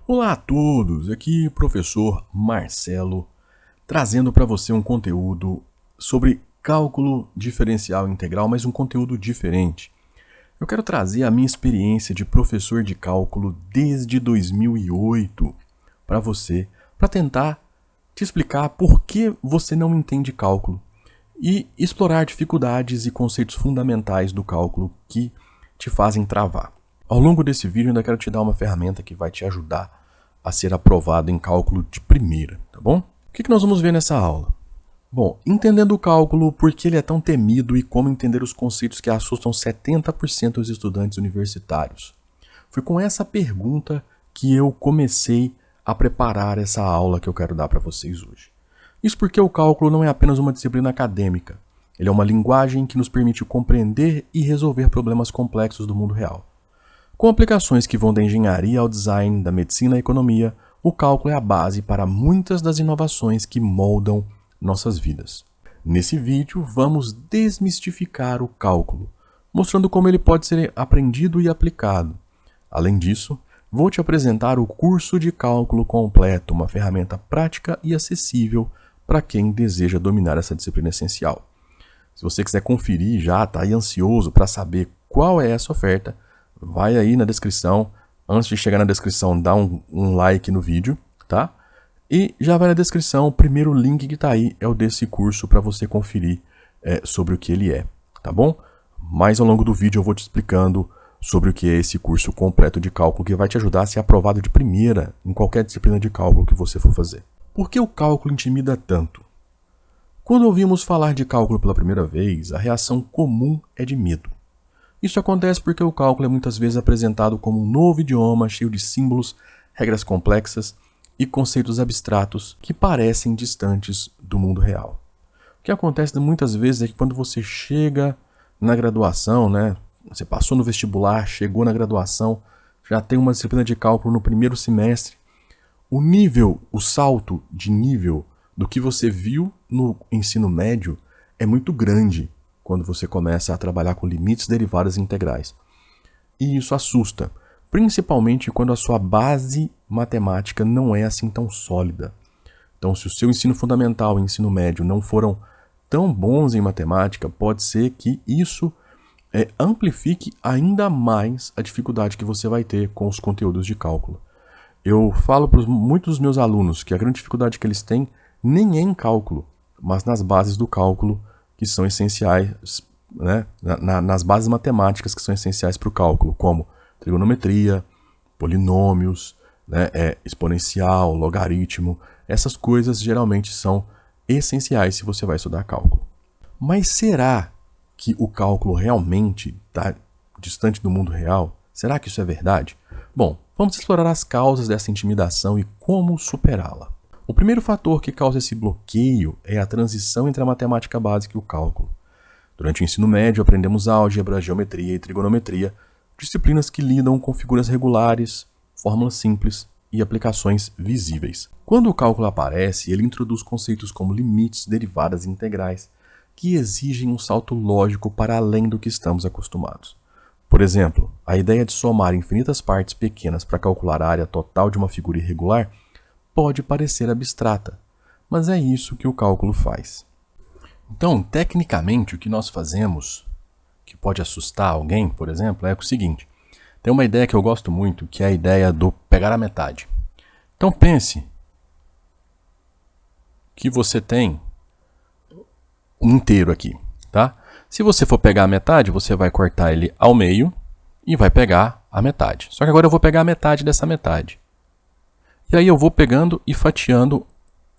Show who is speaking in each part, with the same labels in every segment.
Speaker 1: Olá a todos, aqui professor Marcelo, trazendo para você um conteúdo sobre cálculo diferencial integral, mas um conteúdo diferente. Eu quero trazer a minha experiência de professor de cálculo desde 2008 para você, para tentar te explicar por que você não entende cálculo e explorar dificuldades e conceitos fundamentais do cálculo que te fazem travar. Ao longo desse vídeo, eu ainda quero te dar uma ferramenta que vai te ajudar a ser aprovado em cálculo de primeira, tá bom? O que nós vamos ver nessa aula? Bom, entendendo o cálculo, por que ele é tão temido e como entender os conceitos que assustam 70% dos estudantes universitários. Foi com essa pergunta que eu comecei a preparar essa aula que eu quero dar para vocês hoje. Isso porque o cálculo não é apenas uma disciplina acadêmica. Ele é uma linguagem que nos permite compreender e resolver problemas complexos do mundo real. Com aplicações que vão da engenharia ao design, da medicina à economia, o cálculo é a base para muitas das inovações que moldam nossas vidas. Nesse vídeo, vamos desmistificar o cálculo, mostrando como ele pode ser aprendido e aplicado. Além disso, vou te apresentar o curso de cálculo completo, uma ferramenta prática e acessível para quem deseja dominar essa disciplina essencial. Se você quiser conferir já, está aí ansioso para saber qual é essa oferta, vai aí na descrição. Antes de chegar na descrição, dá um like no vídeo, tá? E já vai na descrição, o primeiro link que está aí é o desse curso para você conferir sobre o que ele é, tá bom? Mas ao longo do vídeo eu vou te explicando sobre o que é esse curso completo de cálculo que vai te ajudar a ser aprovado de primeira em qualquer disciplina de cálculo que você for fazer. Por que o cálculo intimida tanto? Quando ouvimos falar de cálculo pela primeira vez, a reação comum é de medo. Isso acontece porque o cálculo é muitas vezes apresentado como um novo idioma cheio de símbolos, regras complexas e conceitos abstratos que parecem distantes do mundo real. O que acontece muitas vezes é que quando você chega na graduação, você passou no vestibular, chegou na graduação, já tem uma disciplina de cálculo no primeiro semestre, o salto de nível do que você viu no ensino médio é muito grande quando você começa a trabalhar com limites, derivadas e integrais. E isso assusta, principalmente quando a sua base matemática não é assim tão sólida. Então, se o seu ensino fundamental e ensino médio não foram tão bons em matemática, pode ser que isso amplifique ainda mais a dificuldade que você vai ter com os conteúdos de cálculo. Eu falo para muitos dos meus alunos que a grande dificuldade que eles têm nem é em cálculo, mas nas bases do cálculo que são essenciais, nas bases matemáticas que são essenciais para o cálculo, como trigonometria, polinômios, exponencial, logaritmo. Essas coisas geralmente são essenciais se você vai estudar cálculo. Mas será que o cálculo realmente está distante do mundo real? Será que isso é verdade? Bom, vamos explorar as causas dessa intimidação e como superá-la. O primeiro fator que causa esse bloqueio é a transição entre a matemática básica e o cálculo. Durante o ensino médio, aprendemos álgebra, geometria e trigonometria, disciplinas que lidam com figuras regulares, fórmulas simples e aplicações visíveis. Quando o cálculo aparece, ele introduz conceitos como limites, derivadas e integrais, que exigem um salto lógico para além do que estamos acostumados. Por exemplo, a ideia de somar infinitas partes pequenas para calcular a área total de uma figura irregular pode parecer abstrata, mas é isso que o cálculo faz. Então, tecnicamente, o que nós fazemos, que pode assustar alguém, por exemplo, é o seguinte. Tem uma ideia que eu gosto muito, que é a ideia do pegar a metade. Então, pense que você tem um inteiro aqui, tá? Se você for pegar a metade, você vai cortar ele ao meio e vai pegar a metade. Só que agora eu vou pegar a metade dessa metade. E aí eu vou pegando e fatiando,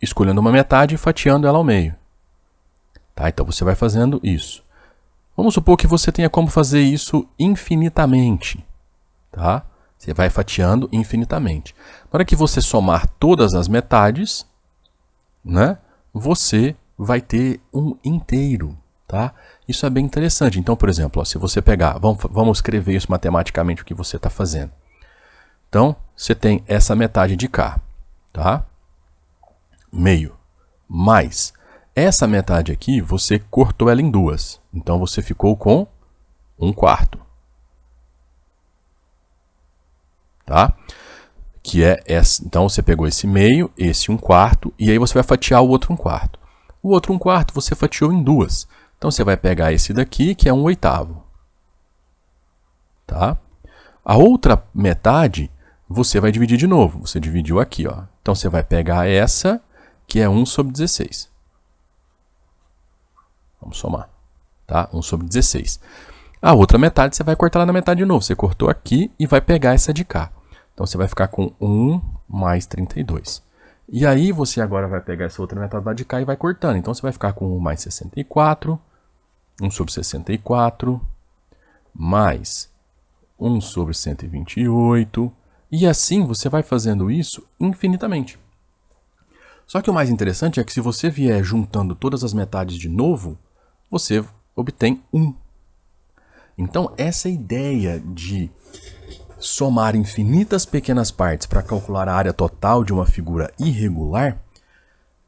Speaker 1: escolhendo uma metade e fatiando ela ao meio. Tá? Então você vai fazendo isso. Vamos supor que você tenha como fazer isso infinitamente. Tá? Você vai fatiando infinitamente. Na hora que você somar todas as metades, você vai ter um inteiro. Tá? Isso é bem interessante. Então, por exemplo, se você pegar, vamos escrever isso matematicamente, o que você está fazendo. Então, você tem essa metade de cá, tá? Meio. Mais essa metade aqui, você cortou ela em duas. Então, você ficou com 1/4. Tá? que é essa. Então você pegou esse meio, esse 1/4, e aí você vai fatiar o outro 1/4. O outro 1/4 você fatiou em duas. Então você vai pegar esse daqui, que é 1/8. Tá? A outra metade você vai dividir de novo. Você dividiu aqui, ó. Então você vai pegar essa, que é 1/16. Vamos somar. Tá? 1/16. A outra metade você vai cortar lá na metade de novo. Você cortou aqui e vai pegar essa de cá. Então você vai ficar com 1 mais 32. E aí você agora vai pegar essa outra metade lá de cá e vai cortando. Então você vai ficar com 1 mais 64, 1/64, mais 1/128. E assim você vai fazendo isso infinitamente. Só que o mais interessante é que se você vier juntando todas as metades de novo, você obtém 1. Então essa ideia de somar infinitas pequenas partes para calcular a área total de uma figura irregular,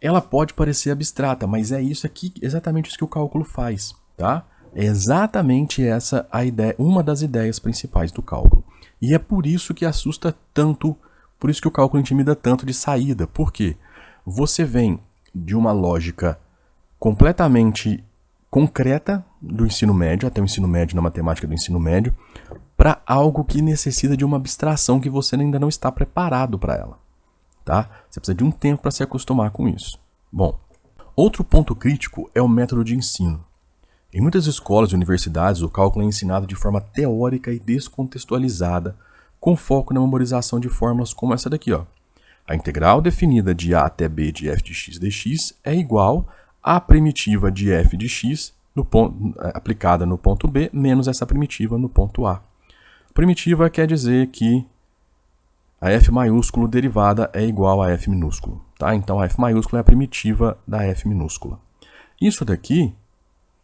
Speaker 1: ela pode parecer abstrata, mas é isso aqui, exatamente isso que o cálculo faz, tá? É exatamente essa a ideia, uma das ideias principais do cálculo. E é por isso que assusta tanto, por isso que o cálculo intimida tanto de saída. Por quê? Você vem de uma lógica completamente concreta do ensino médio, até o ensino médio na matemática do ensino médio, para algo que necessita de uma abstração que você ainda não está preparado para ela. Tá? Você precisa de um tempo para se acostumar com isso. Bom, outro ponto crítico é o método de ensino. Em muitas escolas e universidades, o cálculo é ensinado de forma teórica e descontextualizada, com foco na memorização de fórmulas como essa daqui, ó. A integral definida de a até b de f de x dx é igual à primitiva de f de x no ponto, aplicada no ponto B menos essa primitiva no ponto A. Primitiva quer dizer que a f maiúsculo derivada é igual a f minúsculo. Tá? Então a f maiúscula é a primitiva da f minúscula. Isso daqui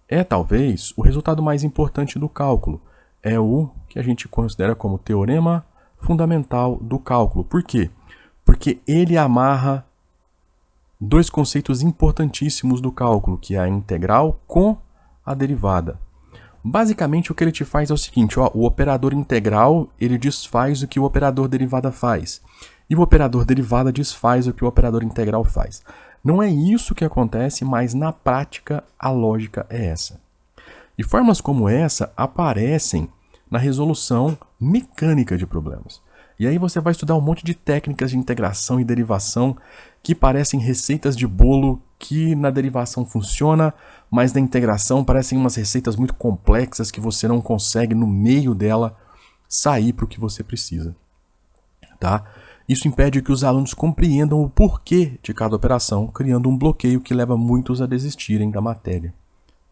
Speaker 1: é talvez o resultado mais importante do cálculo. É o que a gente considera como teorema fundamental do cálculo. Por quê? Porque ele amarra dois conceitos importantíssimos do cálculo, que é a integral com a derivada. Basicamente, o que ele te faz é o seguinte, ó, o operador integral ele desfaz o que o operador derivada faz. E o operador derivada desfaz o que o operador integral faz. Não é isso que acontece, mas na prática a lógica é essa. E formas como essa aparecem na resolução mecânica de problemas. E aí você vai estudar um monte de técnicas de integração e derivação que parecem receitas de bolo que na derivação funciona, mas na integração parecem umas receitas muito complexas que você não consegue no meio dela sair para o que você precisa. Tá? Isso impede que os alunos compreendam o porquê de cada operação, criando um bloqueio que leva muitos a desistirem da matéria.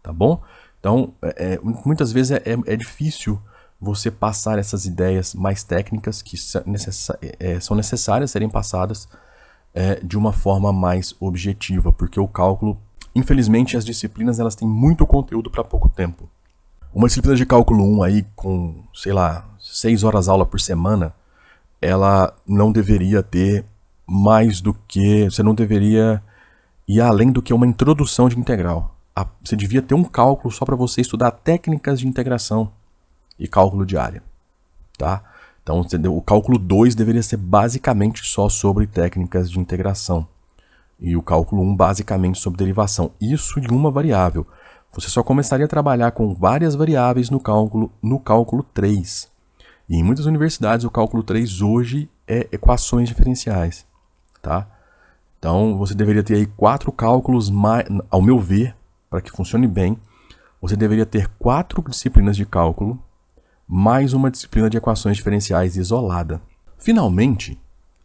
Speaker 1: Tá bom? Então, muitas vezes é difícil você passar essas ideias mais técnicas que são necessárias serem passadas de uma forma mais objetiva, porque o cálculo, infelizmente, as disciplinas elas têm muito conteúdo para pouco tempo. Uma disciplina de cálculo 1 aí com, sei lá, 6 horas aula por semana, ela não deveria ter mais do que, você não deveria ir além do que uma introdução de integral. Você devia ter um cálculo só para você estudar técnicas de integração e cálculo de área, tá? Então, o cálculo 2 deveria ser basicamente só sobre técnicas de integração. E o cálculo 1 basicamente sobre derivação. Isso de uma variável. Você só começaria a trabalhar com várias variáveis no cálculo 3. E em muitas universidades o cálculo 3 hoje é equações diferenciais, tá? Então, você deveria ter aí 4 cálculos, ao meu ver, para que funcione bem, você deveria ter 4 disciplinas de cálculo, mais uma disciplina de equações diferenciais isolada. Finalmente,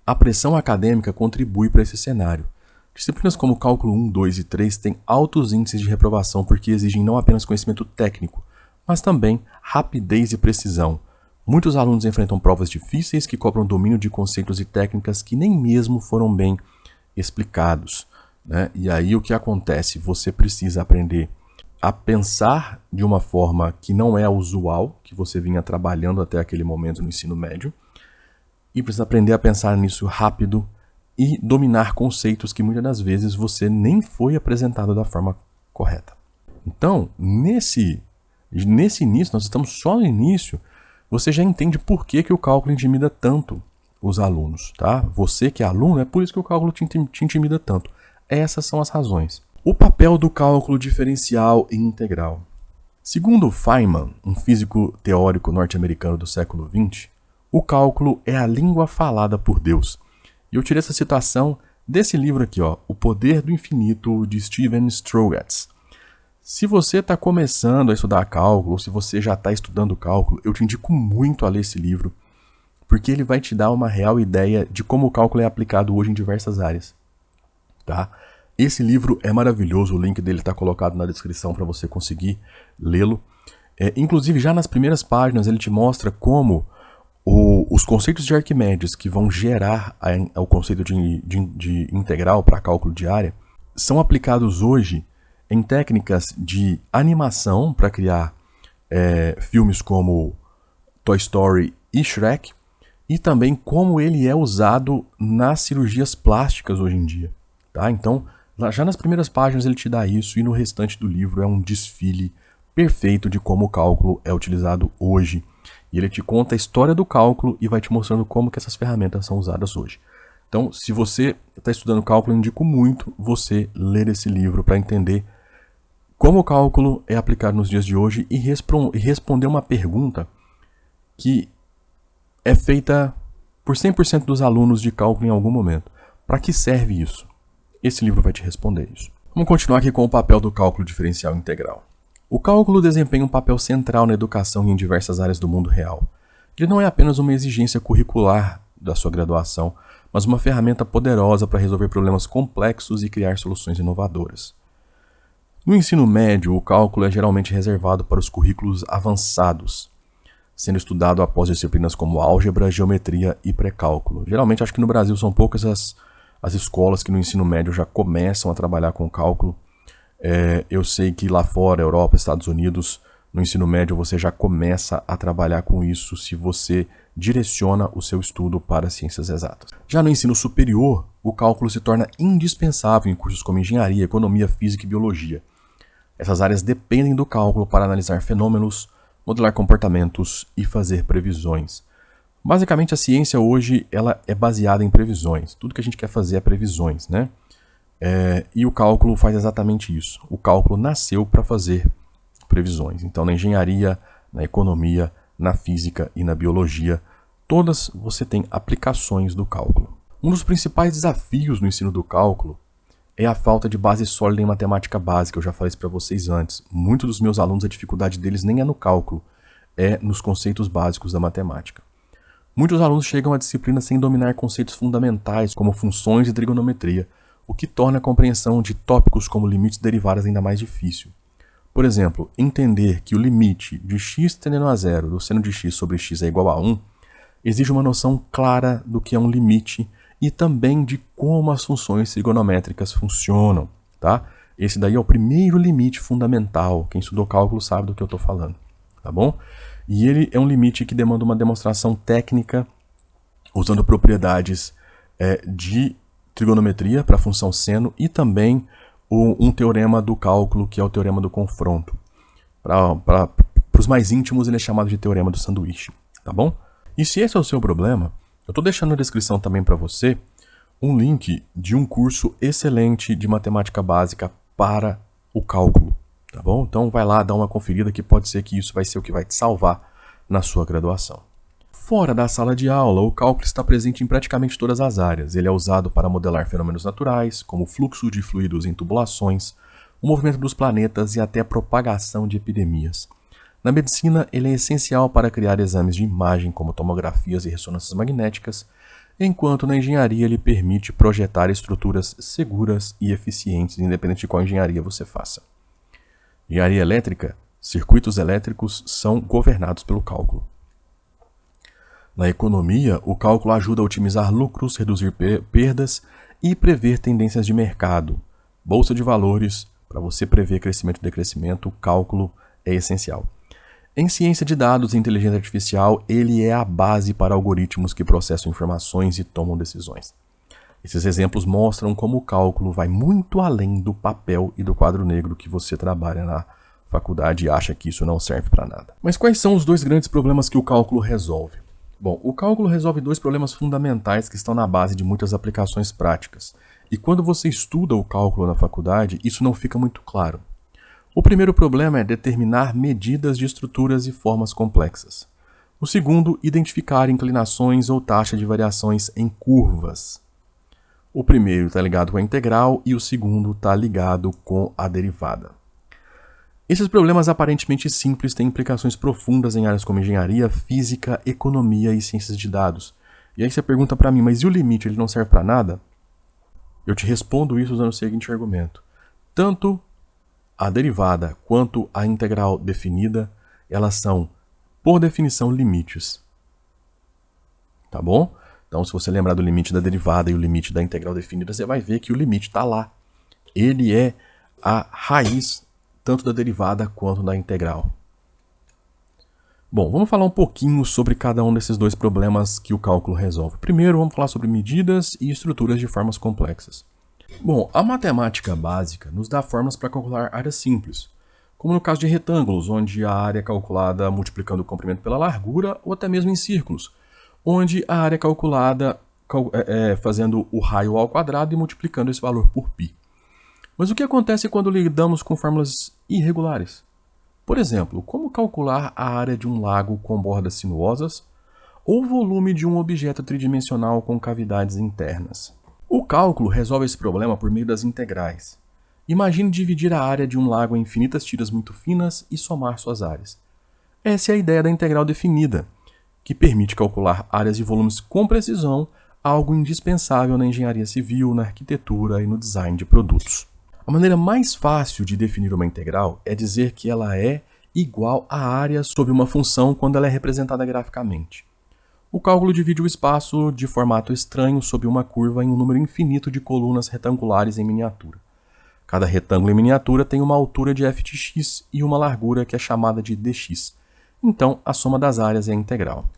Speaker 1: a pressão acadêmica contribui para esse cenário. Disciplinas como cálculo 1, 2 e 3 têm altos índices de reprovação porque exigem não apenas conhecimento técnico, mas também rapidez e precisão. Muitos alunos enfrentam provas difíceis que cobram domínio de conceitos e técnicas que nem mesmo foram bem explicados, né? E aí o que acontece? Você precisa aprender a pensar de uma forma que não é a usual, que você vinha trabalhando até aquele momento no ensino médio, e precisa aprender a pensar nisso rápido e dominar conceitos que muitas das vezes você nem foi apresentado da forma correta. Então, nesse início, nós estamos só no início, você já entende por que o cálculo intimida tanto. os alunos, tá? Você que é aluno, é por isso que o cálculo te intimida tanto. Essas são as razões. O papel do cálculo diferencial e integral. Segundo Feynman, um físico teórico norte-americano do século XX, o cálculo é a língua falada por Deus. E eu tirei essa citação desse livro aqui, ó, O Poder do Infinito, de Steven Strogatz. Se você está começando a estudar cálculo, ou se você já está estudando cálculo, eu te indico muito a ler esse livro, porque ele vai te dar uma real ideia de como o cálculo é aplicado hoje em diversas áreas. Tá? Esse livro é maravilhoso, o link dele está colocado na descrição para você conseguir lê-lo. Inclusive, já nas primeiras páginas, ele te mostra como os conceitos de Arquimedes, que vão gerar o conceito de integral para cálculo de área, são aplicados hoje em técnicas de animação para criar filmes como Toy Story e Shrek, e também como ele é usado nas cirurgias plásticas hoje em dia. Tá? Então, já nas primeiras páginas ele te dá isso, e no restante do livro é um desfile perfeito de como o cálculo é utilizado hoje. E ele te conta a história do cálculo e vai te mostrando como que essas ferramentas são usadas hoje. Então, se você está estudando cálculo, eu indico muito você ler esse livro para entender como o cálculo é aplicado nos dias de hoje e responder uma pergunta que é feita por 100% dos alunos de cálculo em algum momento. Para que serve isso? Esse livro vai te responder isso. Vamos continuar aqui com o papel do cálculo diferencial integral. O cálculo desempenha um papel central na educação e em diversas áreas do mundo real. Ele não é apenas uma exigência curricular da sua graduação, mas uma ferramenta poderosa para resolver problemas complexos e criar soluções inovadoras. No ensino médio, o cálculo é geralmente reservado para os currículos avançados, sendo estudado após disciplinas como álgebra, geometria e pré-cálculo. Geralmente, acho que no Brasil são poucas as escolas que no ensino médio já começam a trabalhar com cálculo. Eu sei que lá fora, Europa, Estados Unidos, no ensino médio você já começa a trabalhar com isso se você direciona o seu estudo para ciências exatas. Já no ensino superior, o cálculo se torna indispensável em cursos como engenharia, economia, física e biologia. Essas áreas dependem do cálculo para analisar fenômenos, modelar comportamentos e fazer previsões. Basicamente, a ciência hoje ela é baseada em previsões. Tudo que a gente quer fazer é previsões, né? E o cálculo faz exatamente isso. O cálculo nasceu para fazer previsões. Então, na engenharia, na economia, na física e na biologia, todas você tem aplicações do cálculo. Um dos principais desafios no ensino do cálculo é a falta de base sólida em matemática básica. Eu já falei isso para vocês antes. Muitos dos meus alunos, a dificuldade deles nem é no cálculo, é nos conceitos básicos da matemática. Muitos alunos chegam à disciplina sem dominar conceitos fundamentais, como funções e trigonometria, o que torna a compreensão de tópicos como limites derivadas ainda mais difícil. Por exemplo, entender que o limite de x tendendo a zero do seno de x sobre x é igual a 1 exige uma noção clara do que é um limite e também de como as funções trigonométricas funcionam, tá? Esse daí é o primeiro limite fundamental. Quem estudou cálculo sabe do que eu estou falando, tá bom? E ele é um limite que demanda uma demonstração técnica usando propriedades de trigonometria para a função seno e também um teorema do cálculo, que é o teorema do confronto. Para os mais íntimos, ele é chamado de teorema do sanduíche, tá bom? E se esse é o seu problema, eu estou deixando na descrição também para você um link de um curso excelente de matemática básica para o cálculo, tá bom? Então vai lá, dá uma conferida, que pode ser que isso vai ser o que vai te salvar na sua graduação. Fora da sala de aula, o cálculo está presente em praticamente todas as áreas. Ele é usado para modelar fenômenos naturais, como o fluxo de fluidos em tubulações, o movimento dos planetas e até a propagação de epidemias. Na medicina, ele é essencial para criar exames de imagem, como tomografias e ressonâncias magnéticas, enquanto na engenharia ele permite projetar estruturas seguras e eficientes, independente de qual engenharia você faça. Engenharia elétrica, circuitos elétricos são governados pelo cálculo. Na economia, o cálculo ajuda a otimizar lucros, reduzir perdas e prever tendências de mercado. Bolsa de valores, para você prever crescimento e decrescimento, o cálculo é essencial. Em ciência de dados e inteligência artificial, ele é a base para algoritmos que processam informações e tomam decisões. Esses exemplos mostram como o cálculo vai muito além do papel e do quadro negro que você trabalha na faculdade e acha que isso não serve para nada. Mas quais são os dois grandes problemas que o cálculo resolve? Bom, o cálculo resolve dois problemas fundamentais que estão na base de muitas aplicações práticas. E quando você estuda o cálculo na faculdade, isso não fica muito claro. O primeiro problema é determinar medidas de estruturas e formas complexas. O segundo, identificar inclinações ou taxa de variações em curvas. O primeiro está ligado com a integral e o segundo está ligado com a derivada. Esses problemas aparentemente simples têm implicações profundas em áreas como engenharia, física, economia e ciências de dados. E aí você pergunta para mim, mas e o limite, ele não serve para nada? Eu te respondo isso usando o seguinte argumento. Tanto a derivada quanto a integral definida, elas são, por definição, limites. Tá bom? Então, se você lembrar do limite da derivada e o limite da integral definida, você vai ver que o limite está lá. Ele é a raiz tanto da derivada quanto da integral. Bom, vamos falar um pouquinho sobre cada um desses dois problemas que o cálculo resolve. Primeiro, vamos falar sobre medidas e estruturas de formas complexas. Bom, a matemática básica nos dá formas para calcular áreas simples, como no caso de retângulos, onde a área é calculada multiplicando o comprimento pela largura, ou até mesmo em círculos, onde a área é calculada fazendo o raio ao quadrado e multiplicando esse valor por π. Mas o que acontece quando lidamos com fórmulas irregulares? Por exemplo, como calcular a área de um lago com bordas sinuosas ou o volume de um objeto tridimensional com cavidades internas? O cálculo resolve esse problema por meio das integrais. Imagine dividir a área de um lago em infinitas tiras muito finas e somar suas áreas. Essa é a ideia da integral definida, que permite calcular áreas e volumes com precisão, algo indispensável na engenharia civil, na arquitetura e no design de produtos. A maneira mais fácil de definir uma integral é dizer que ela é igual à área sobre uma função quando ela é representada graficamente. O cálculo divide o espaço de formato estranho sob uma curva em um número infinito de colunas retangulares em miniatura. Cada retângulo em miniatura tem uma altura de f de x e uma largura que é chamada de dx. Então, a soma das áreas é integral.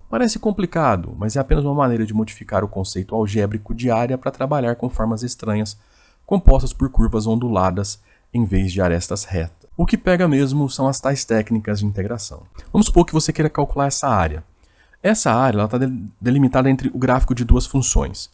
Speaker 1: Parece complicado, mas é apenas uma maneira de modificar o conceito algébrico de área para trabalhar com formas estranhas compostas por curvas onduladas em vez de arestas retas. O que pega mesmo são as tais técnicas de integração. Vamos supor que você queira calcular essa área. Essa área está delimitada entre o gráfico de duas funções.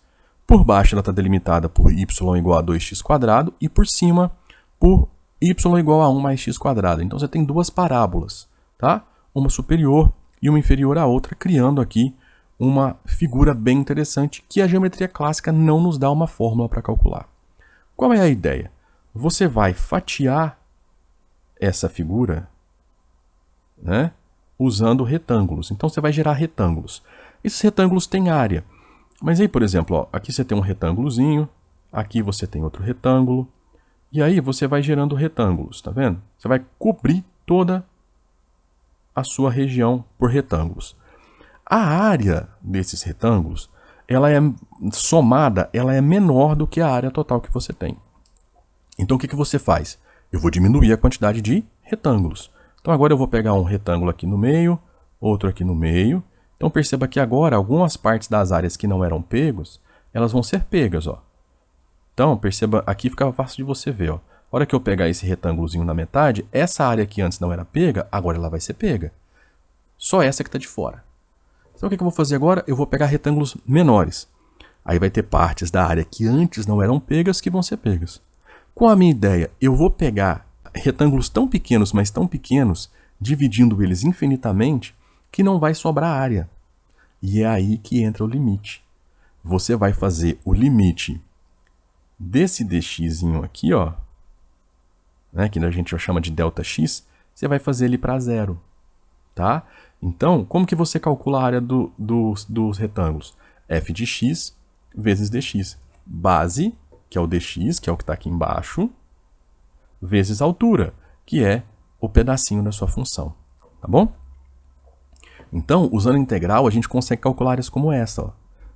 Speaker 1: Por baixo ela está delimitada por y igual a 2x² e por cima por y igual a 1 mais x². Então você tem duas parábolas, tá? Uma superior e uma inferior à outra, criando aqui uma figura bem interessante que a geometria clássica não nos dá uma fórmula para calcular. Qual é a ideia? Você vai fatiar essa figura, né, usando retângulos. Então você vai gerar retângulos. Esses retângulos têm área. Mas aí, por exemplo, ó, aqui você tem um retângulozinho, aqui você tem outro retângulo, e aí você vai gerando retângulos, tá vendo? Você vai cobrir toda a sua região por retângulos. A área desses retângulos, ela é somada, ela é menor do que a área total que você tem. Então o que você faz? Eu vou diminuir a quantidade de retângulos. Então agora eu vou pegar um retângulo aqui no meio, outro aqui no meio. Então perceba que agora algumas partes das áreas que não eram pegos, elas vão ser pegas, ó. Então perceba, aqui fica fácil de você ver, ó. A hora que eu pegar esse retângulozinho na metade, essa área que antes não era pega, agora ela vai ser pega. Só essa que está de fora. Então o que eu vou fazer agora? Eu vou pegar retângulos menores. Aí vai ter partes da área que antes não eram pegas que vão ser pegas. Com a minha ideia, eu vou pegar retângulos tão pequenos, mas tão pequenos, dividindo eles infinitamente, que não vai sobrar área. E é aí que entra o limite. Você vai fazer o limite desse dxzinho aqui, ó, né, que a gente chama de ΔX, você vai fazer ele para zero. Tá? Então, como que você calcula a área dos retângulos? F de x vezes dx. Base, que é o dx, que é o que está aqui embaixo, vezes altura, que é o pedacinho da sua função. Tá bom? Então, usando integral, a gente consegue calcular áreas como essa, ó,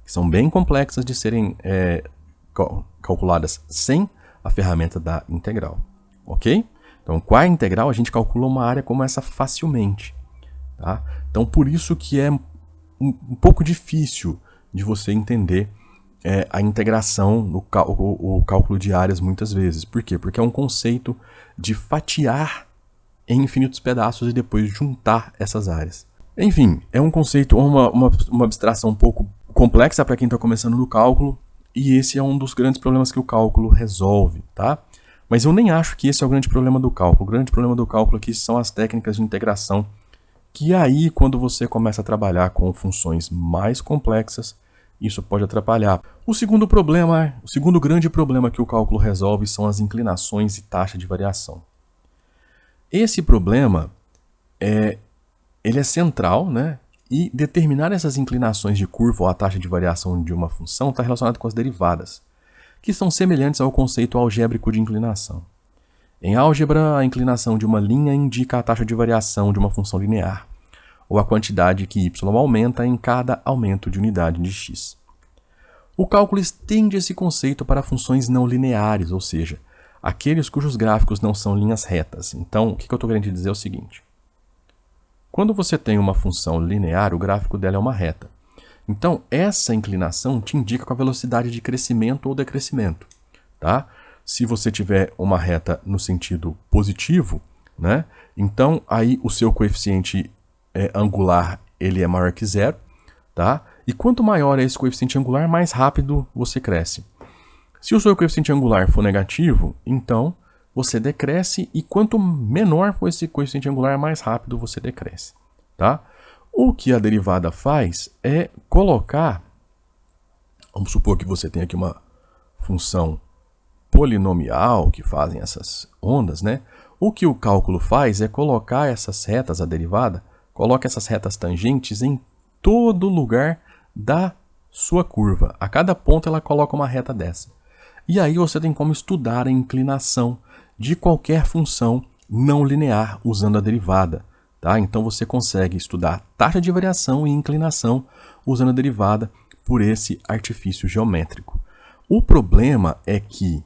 Speaker 1: que são bem complexas de serem calculadas sem a ferramenta da integral. Ok? Então, com a integral, a gente calcula uma área como essa facilmente. Tá? Então, por isso que é um pouco difícil de você entender a integração, o cálculo de áreas muitas vezes. Por quê? Porque é um conceito de fatiar em infinitos pedaços e depois juntar essas áreas. Enfim, é um conceito, uma abstração um pouco complexa para quem está começando no cálculo, e esse é um dos grandes problemas que o cálculo resolve, tá? Mas eu nem acho que esse é o grande problema do cálculo. O grande problema do cálculo aqui são as técnicas de integração, que aí, quando você começa a trabalhar com funções mais complexas, isso pode atrapalhar. O segundo grande problema que o cálculo resolve são as inclinações e taxa de variação. Esse problema ele é central, né? E determinar essas inclinações de curva ou a taxa de variação de uma função está relacionado com as derivadas, que são semelhantes ao conceito algébrico de inclinação. Em álgebra, a inclinação de uma linha indica a taxa de variação de uma função linear, ou a quantidade que y aumenta em cada aumento de unidade de x. O cálculo estende esse conceito para funções não lineares, ou seja, aqueles cujos gráficos não são linhas retas. Então, o que eu estou querendo dizer é o seguinte. Quando você tem uma função linear, o gráfico dela é uma reta. Então, essa inclinação te indica a velocidade de crescimento ou decrescimento, tá? Se você tiver uma reta no sentido positivo, né? Então, aí o seu coeficiente angular ele é maior que zero, tá? E quanto maior é esse coeficiente angular, mais rápido você cresce. Se o seu coeficiente angular for negativo, então você decresce, e quanto menor for esse coeficiente angular, mais rápido você decresce, tá? O que a derivada faz é colocar, vamos supor que você tem aqui uma função polinomial que fazem essas ondas, né? O que o cálculo faz é colocar essas retas, a derivada, coloca essas retas tangentes em todo lugar da sua curva. A cada ponto ela coloca uma reta dessa. E aí você tem como estudar a inclinação de qualquer função não linear usando a derivada, tá? Então você consegue estudar taxa de variação e inclinação usando a derivada por esse artifício geométrico. O problema é que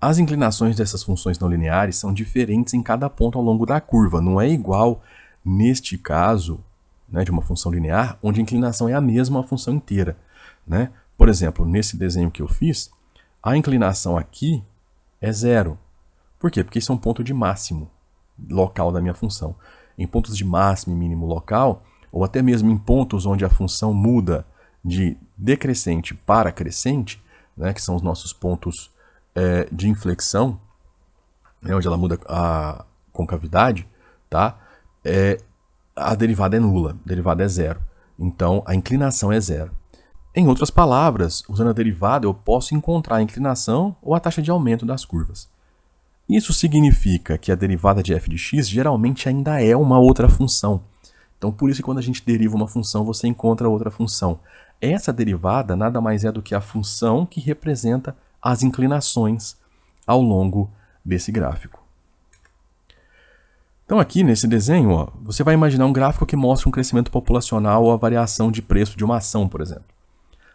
Speaker 1: as inclinações dessas funções não lineares são diferentes em cada ponto ao longo da curva. Não é igual neste caso, né, de uma função linear, onde a inclinação é a mesma a função inteira, né? Por exemplo, nesse desenho que eu fiz, a inclinação aqui é zero. Por quê? Porque isso é um ponto de máximo local da minha função. Em pontos de máximo e mínimo local, ou até mesmo em pontos onde a função muda de decrescente para crescente, né, que são os nossos pontos de inflexão, né, onde ela muda a concavidade, tá? A derivada é nula, a derivada é zero. Então, a inclinação é zero. Em outras palavras, usando a derivada, eu posso encontrar a inclinação ou a taxa de aumento das curvas. Isso significa que a derivada de f de x geralmente ainda é uma outra função. Então, por isso que quando a gente deriva uma função, você encontra outra função. Essa derivada nada mais é do que a função que representa as inclinações ao longo desse gráfico. Então aqui nesse desenho, ó, você vai imaginar um gráfico que mostra um crescimento populacional ou a variação de preço de uma ação, por exemplo.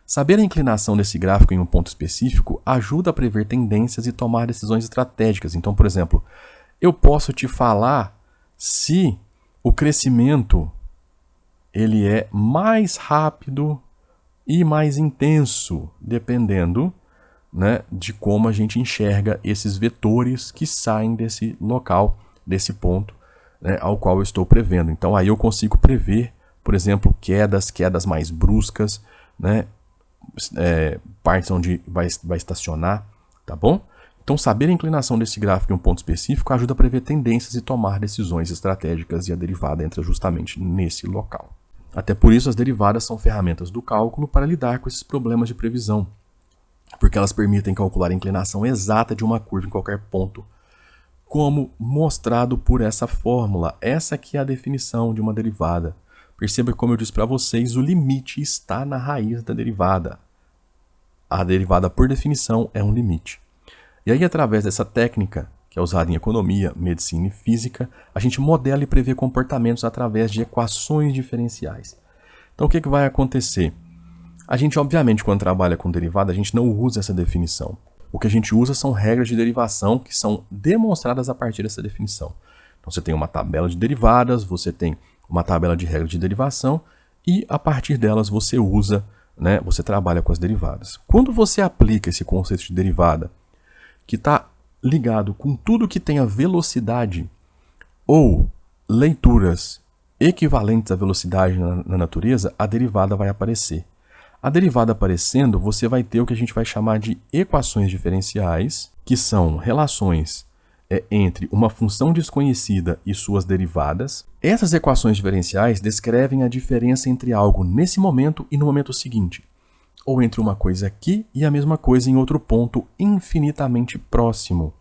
Speaker 1: Saber a inclinação desse gráfico em um ponto específico ajuda a prever tendências e tomar decisões estratégicas. Então, por exemplo, eu posso te falar se o crescimento ele é mais rápido e mais intenso, dependendo, né, de como a gente enxerga esses vetores que saem desse local, desse ponto, né, ao qual eu estou prevendo. Então, aí eu consigo prever, por exemplo, quedas mais bruscas, né, partes onde vai estacionar, tá bom? Então, saber a inclinação desse gráfico em um ponto específico ajuda a prever tendências e tomar decisões estratégicas, e a derivada entra justamente nesse local. Até por isso, as derivadas são ferramentas do cálculo para lidar com esses problemas de previsão, porque elas permitem calcular a inclinação exata de uma curva em qualquer ponto, como mostrado por essa fórmula. Essa aqui é a definição de uma derivada. Perceba que, como eu disse para vocês, o limite está na raiz da derivada. A derivada, por definição, é um limite. E aí, através dessa técnica, que é usada em economia, medicina e física, a gente modela e prevê comportamentos através de equações diferenciais. Então, o que vai acontecer? A gente, obviamente, quando trabalha com derivada, a gente não usa essa definição. O que a gente usa são regras de derivação que são demonstradas a partir dessa definição. Então, você tem uma tabela de derivadas, você tem uma tabela de regras de derivação, e a partir delas você usa, né, você trabalha com as derivadas. Quando você aplica esse conceito de derivada, que está ligado com tudo que tenha velocidade ou leituras equivalentes à velocidade na natureza, a derivada vai aparecer. A derivada aparecendo, você vai ter o que a gente vai chamar de equações diferenciais, que são relações entre uma função desconhecida e suas derivadas. Essas equações diferenciais descrevem a diferença entre algo nesse momento e no momento seguinte, ou entre uma coisa aqui e a mesma coisa em outro ponto infinitamente próximo,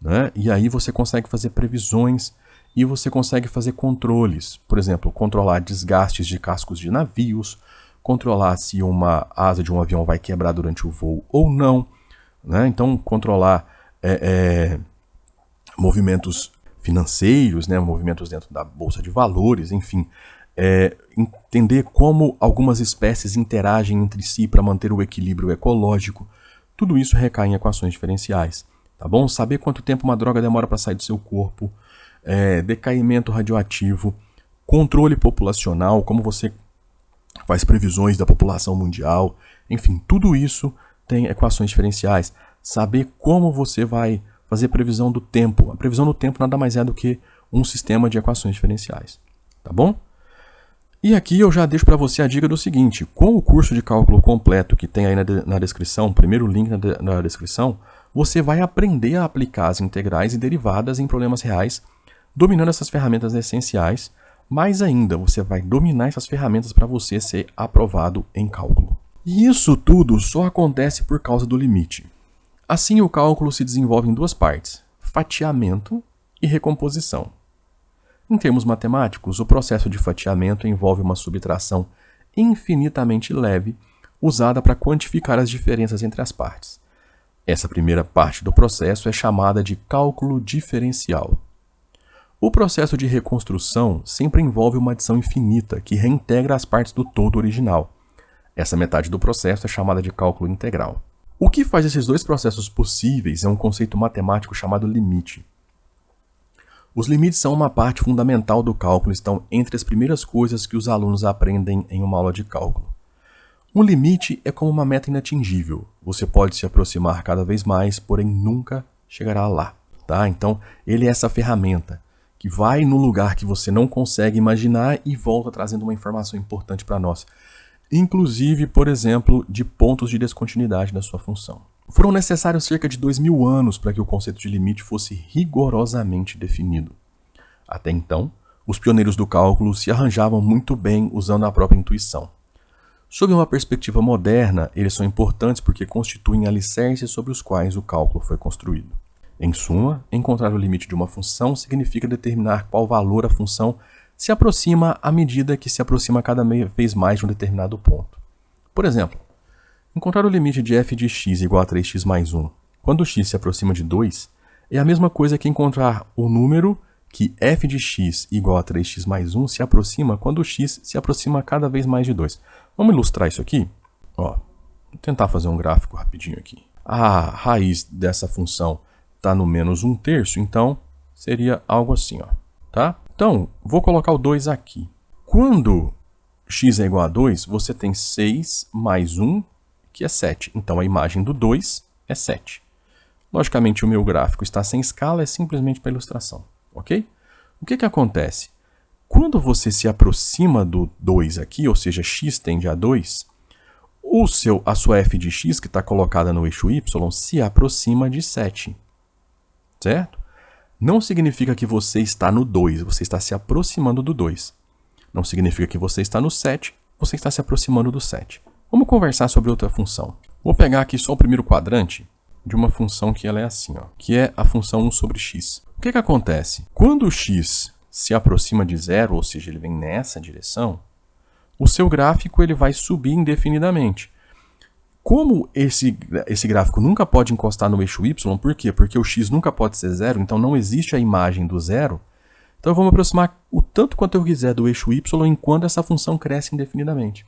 Speaker 1: né? E aí você consegue fazer previsões e você consegue fazer controles. Por exemplo, controlar desgastes de cascos de navios, controlar se uma asa de um avião vai quebrar durante o voo ou não, né? Então, controlar movimentos financeiros, né? Movimentos dentro da bolsa de valores, enfim. Entender como algumas espécies interagem entre si para manter o equilíbrio ecológico. Tudo isso recai em equações diferenciais, tá bom? Saber quanto tempo uma droga demora para sair do seu corpo, decaimento radioativo, controle populacional, como você faz previsões da população mundial, enfim, tudo isso tem equações diferenciais. Saber como você vai fazer previsão do tempo. A previsão do tempo nada mais é do que um sistema de equações diferenciais, tá bom? E aqui eu já deixo para você a dica do seguinte: com o curso de cálculo completo que tem aí na descrição, primeiro link na descrição, você vai aprender a aplicar as integrais e derivadas em problemas reais, dominando essas ferramentas essenciais. Mais ainda, você vai dominar essas ferramentas para você ser aprovado em cálculo. E isso tudo só acontece por causa do limite. Assim, o cálculo se desenvolve em duas partes: fatiamento e recomposição. Em termos matemáticos, o processo de fatiamento envolve uma subtração infinitamente leve usada para quantificar as diferenças entre as partes. Essa primeira parte do processo é chamada de cálculo diferencial. O processo de reconstrução sempre envolve uma adição infinita que reintegra as partes do todo original. Essa metade do processo é chamada de cálculo integral. O que faz esses dois processos possíveis é um conceito matemático chamado limite. Os limites são uma parte fundamental do cálculo e estão entre as primeiras coisas que os alunos aprendem em uma aula de cálculo. Um limite é como uma meta inatingível. Você pode se aproximar cada vez mais, porém nunca chegará lá, tá? Então, ele é essa ferramenta que vai no lugar que você não consegue imaginar e volta trazendo uma informação importante para nós. Inclusive, por exemplo, de pontos de descontinuidade da sua função. Foram necessários cerca de 2000 anos para que o conceito de limite fosse rigorosamente definido. Até então, os pioneiros do cálculo se arranjavam muito bem usando a própria intuição. Sob uma perspectiva moderna, eles são importantes porque constituem alicerces sobre os quais o cálculo foi construído. Em suma, encontrar o limite de uma função significa determinar qual valor a função se aproxima à medida que se aproxima cada vez mais de um determinado ponto. Por exemplo, encontrar o limite de f de x igual a 3x mais 1 quando x se aproxima de 2 é a mesma coisa que encontrar o número que f de x igual a 3x mais 1 se aproxima quando x se aproxima cada vez mais de 2. Vamos ilustrar isso aqui? Vou tentar fazer um gráfico rapidinho aqui. A raiz dessa função está no menos 1/3, então seria algo assim, tá? Então, vou colocar o 2 aqui. Quando x é igual a 2, você tem 6 mais 1, que é 7. Então, a imagem do 2 é 7. Logicamente, o meu gráfico está sem escala, é simplesmente para ilustração, ok? O que acontece? Quando você se aproxima do 2 aqui, ou seja, x tende a 2, a sua f de x, que está colocada no eixo y, se aproxima de 7, certo? Não significa que você está no 2, você está se aproximando do 2. Não significa que você está no 7, você está se aproximando do 7. Vamos conversar sobre outra função. Vou pegar aqui só o primeiro quadrante de uma função que ela é assim, que é a função 1 sobre x. O que acontece? Quando o x se aproxima de 0, ou seja, ele vem nessa direção, o seu gráfico ele vai subir indefinidamente. Como esse gráfico nunca pode encostar no eixo y, por quê? Porque o x nunca pode ser 0, então não existe a imagem do 0. Então eu vou me aproximar o tanto quanto eu quiser do eixo y enquanto essa função cresce indefinidamente.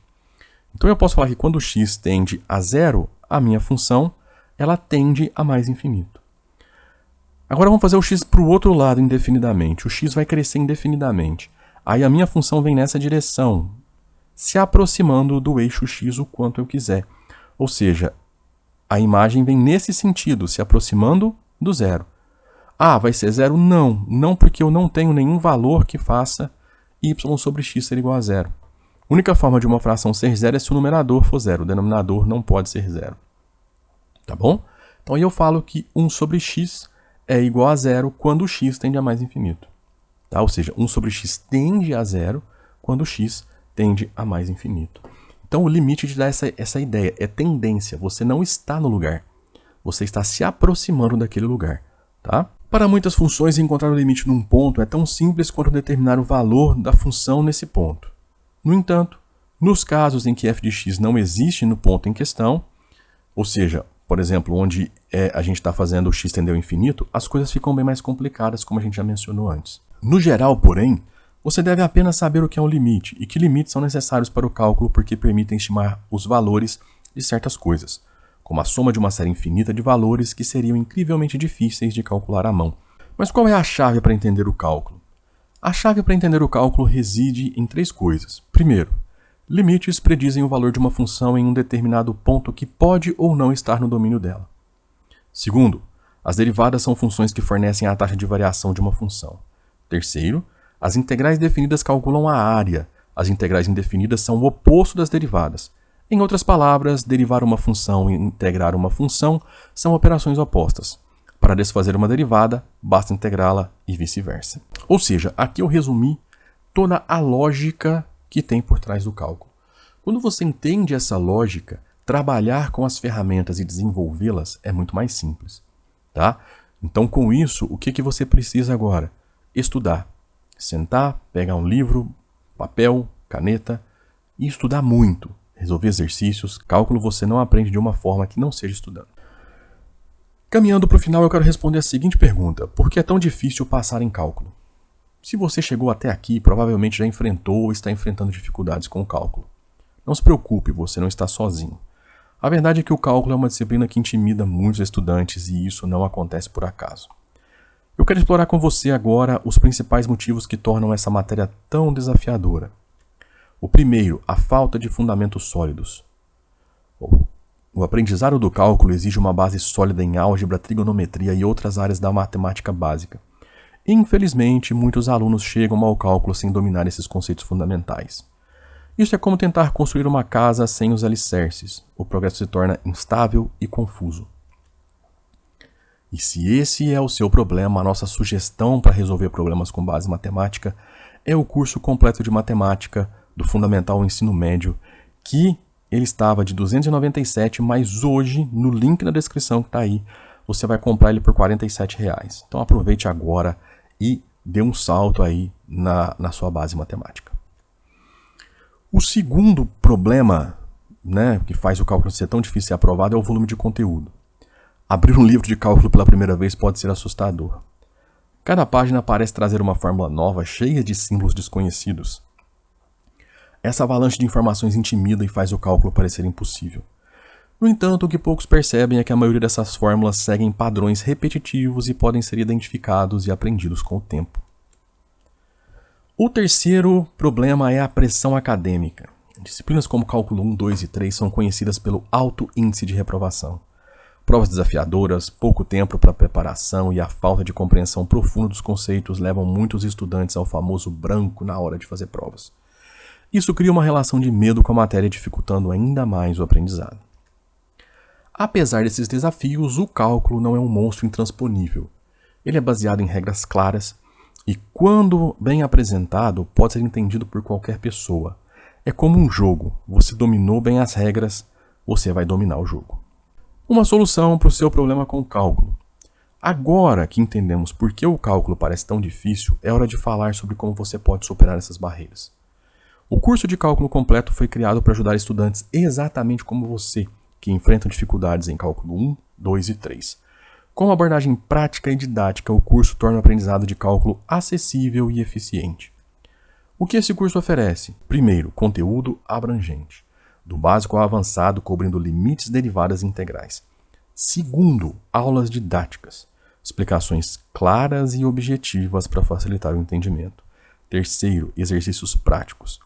Speaker 1: Então eu posso falar que quando o x tende a 0, a minha função ela tende a mais infinito. Agora vamos fazer o x para o outro lado indefinidamente. O x vai crescer indefinidamente. Aí a minha função vem nessa direção, se aproximando do eixo x o quanto eu quiser. Ou seja, a imagem vem nesse sentido, se aproximando do 0. Ah, vai ser 0? Não, porque eu não tenho nenhum valor que faça y sobre x ser igual a zero. A única forma de uma fração ser zero é se o numerador for zero, o denominador não pode ser zero. Tá bom? Então aí eu falo que 1 sobre x é igual a zero quando o x tende a mais infinito. Tá? Ou seja, 1 sobre x tende a zero quando o x tende a mais infinito. Então o limite te dá essa ideia, é tendência, você não está no lugar, você está se aproximando daquele lugar. Tá? Para muitas funções, encontrar o limite num ponto é tão simples quanto determinar o valor da função nesse ponto. No entanto, nos casos em que f de x não existe no ponto em questão, ou seja, por exemplo, onde a gente está fazendo o x tender ao infinito, as coisas ficam bem mais complicadas, como a gente já mencionou antes. No geral, porém, você deve apenas saber o que é um limite e que limites são necessários para o cálculo porque permitem estimar os valores de certas coisas, como a soma de uma série infinita de valores que seriam incrivelmente difíceis de calcular à mão. Mas qual é a chave para entender o cálculo? A chave para entender o cálculo reside em três coisas. Primeiro, limites predizem o valor de uma função em um determinado ponto que pode ou não estar no domínio dela. Segundo, as derivadas são funções que fornecem a taxa de variação de uma função. Terceiro, as integrais definidas calculam a área. As integrais indefinidas são o oposto das derivadas. Em outras palavras, derivar uma função e integrar uma função são operações opostas. Para desfazer uma derivada, basta integrá-la e vice-versa. Ou seja, aqui eu resumi toda a lógica que tem por trás do cálculo. Quando você entende essa lógica, trabalhar com as ferramentas e desenvolvê-las é muito mais simples. Tá? Então, com isso, o que você precisa agora? Estudar. Sentar, pegar um livro, papel, caneta e estudar muito. Resolver exercícios. Cálculo você não aprende de uma forma que não seja estudando. Caminhando para o final, eu quero responder a seguinte pergunta. Por que é tão difícil passar em cálculo? Se você chegou até aqui, provavelmente já enfrentou ou está enfrentando dificuldades com o cálculo. Não se preocupe, você não está sozinho. A verdade é que o cálculo é uma disciplina que intimida muitos estudantes e isso não acontece por acaso. Eu quero explorar com você agora os principais motivos que tornam essa matéria tão desafiadora. O primeiro, a falta de fundamentos sólidos. O aprendizado do cálculo exige uma base sólida em álgebra, trigonometria e outras áreas da matemática básica. Infelizmente, muitos alunos chegam ao cálculo sem dominar esses conceitos fundamentais. Isso é como tentar construir uma casa sem os alicerces. O progresso se torna instável e confuso. E se esse é o seu problema, a nossa sugestão para resolver problemas com base matemática é o curso completo de matemática do Fundamental ao Ensino Médio, que ele estava de R$ 297, mas hoje, no link na descrição que está aí, você vai comprar ele por R$ 47. Então aproveite agora e dê um salto aí na sua base matemática. O segundo problema, que faz o cálculo ser tão difícil de ser aprovado é o volume de conteúdo. Abrir um livro de cálculo pela primeira vez pode ser assustador. Cada página parece trazer uma fórmula nova, cheia de símbolos desconhecidos. Essa avalanche de informações intimida e faz o cálculo parecer impossível. No entanto, o que poucos percebem é que a maioria dessas fórmulas seguem padrões repetitivos e podem ser identificados e aprendidos com o tempo. O terceiro problema é a pressão acadêmica. Disciplinas como Cálculo 1, 2 e 3 são conhecidas pelo alto índice de reprovação. Provas desafiadoras, pouco tempo para preparação e a falta de compreensão profunda dos conceitos levam muitos estudantes ao famoso branco na hora de fazer provas. Isso cria uma relação de medo com a matéria, dificultando ainda mais o aprendizado. Apesar desses desafios, o cálculo não é um monstro intransponível. Ele é baseado em regras claras e, quando bem apresentado, pode ser entendido por qualquer pessoa. É como um jogo. Você dominou bem as regras, você vai dominar o jogo. Uma solução para o seu problema com o cálculo. Agora que entendemos por que o cálculo parece tão difícil, é hora de falar sobre como você pode superar essas barreiras. O curso de cálculo completo foi criado para ajudar estudantes exatamente como você, que enfrentam dificuldades em cálculo 1, 2 e 3. Com uma abordagem prática e didática, o curso torna o aprendizado de cálculo acessível e eficiente. O que esse curso oferece? Primeiro, conteúdo abrangente, do básico ao avançado, cobrindo limites, derivadas e integrais. Segundo, aulas didáticas, explicações claras e objetivas para facilitar o entendimento. Terceiro, exercícios práticos,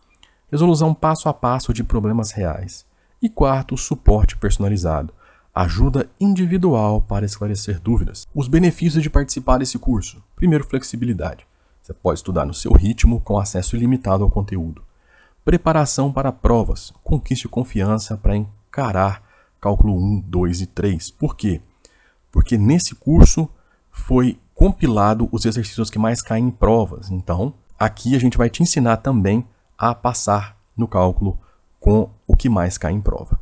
Speaker 1: resolução passo a passo de problemas reais. E quarto, suporte personalizado, ajuda individual para esclarecer dúvidas. Os benefícios de participar desse curso. Primeiro, flexibilidade. Você pode estudar no seu ritmo, com acesso ilimitado ao conteúdo. Preparação para provas. Conquiste confiança para encarar cálculo 1, 2 e 3. Por quê? Porque nesse curso foi compilado os exercícios que mais caem em provas. Então, aqui a gente vai te ensinar também a passar no cálculo com o que mais cai em prova.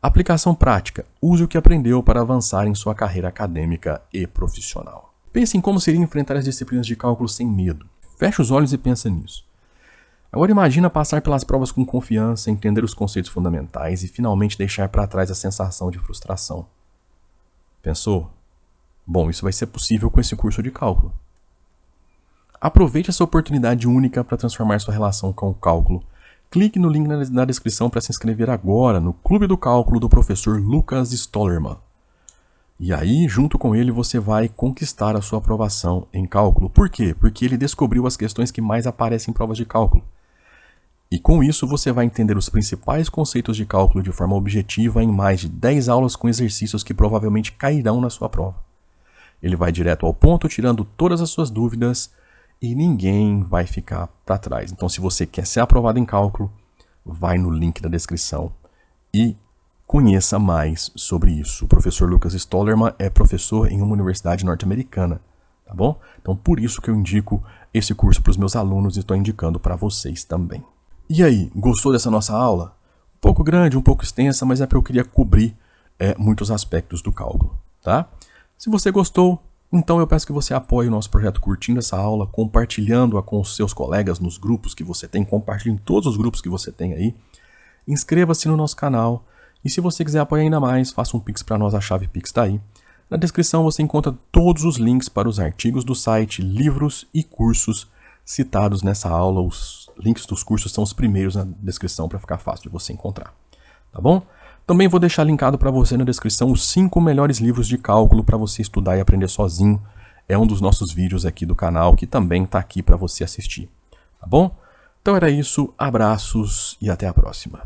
Speaker 1: Aplicação prática. Use o que aprendeu para avançar em sua carreira acadêmica e profissional. Pense em como seria enfrentar as disciplinas de cálculo sem medo. Feche os olhos e pensa nisso. Agora imagina passar pelas provas com confiança, entender os conceitos fundamentais e finalmente deixar para trás a sensação de frustração. Pensou? Bom, isso vai ser possível com esse curso de cálculo. Aproveite essa oportunidade única para transformar sua relação com o cálculo. Clique no link na descrição para se inscrever agora no Clube do Cálculo do professor Lucas Stollerman. E aí, junto com ele, você vai conquistar a sua aprovação em cálculo. Por quê? Porque ele descobriu as questões que mais aparecem em provas de cálculo. E com isso, você vai entender os principais conceitos de cálculo de forma objetiva em mais de 10 aulas com exercícios que provavelmente cairão na sua prova. Ele vai direto ao ponto, tirando todas as suas dúvidas e ninguém vai ficar para trás. Então, se você quer ser aprovado em cálculo, vai no link da descrição e conheça mais sobre isso. O professor Lucas Stollerman é professor em uma universidade norte-americana, tá bom? Então, por isso que eu indico esse curso para os meus alunos e estou indicando para vocês também. E aí, gostou dessa nossa aula? Um pouco grande, um pouco extensa, mas é porque eu queria cobrir muitos aspectos do cálculo, tá? Se você gostou, então eu peço que você apoie o nosso projeto curtindo essa aula, compartilhando-a com os seus colegas nos grupos que você tem, compartilhe em todos os grupos que você tem aí. Inscreva-se no nosso canal e se você quiser apoiar ainda mais, faça um Pix para nós, a chave Pix está aí. Na descrição você encontra todos os links para os artigos do site, livros e cursos citados nessa aula. Os links dos cursos são os primeiros na descrição para ficar fácil de você encontrar, tá bom? Também vou deixar linkado para você na descrição os 5 melhores livros de cálculo para você estudar e aprender sozinho. É um dos nossos vídeos aqui do canal que também está aqui para você assistir, tá bom? Então era isso, abraços e até a próxima.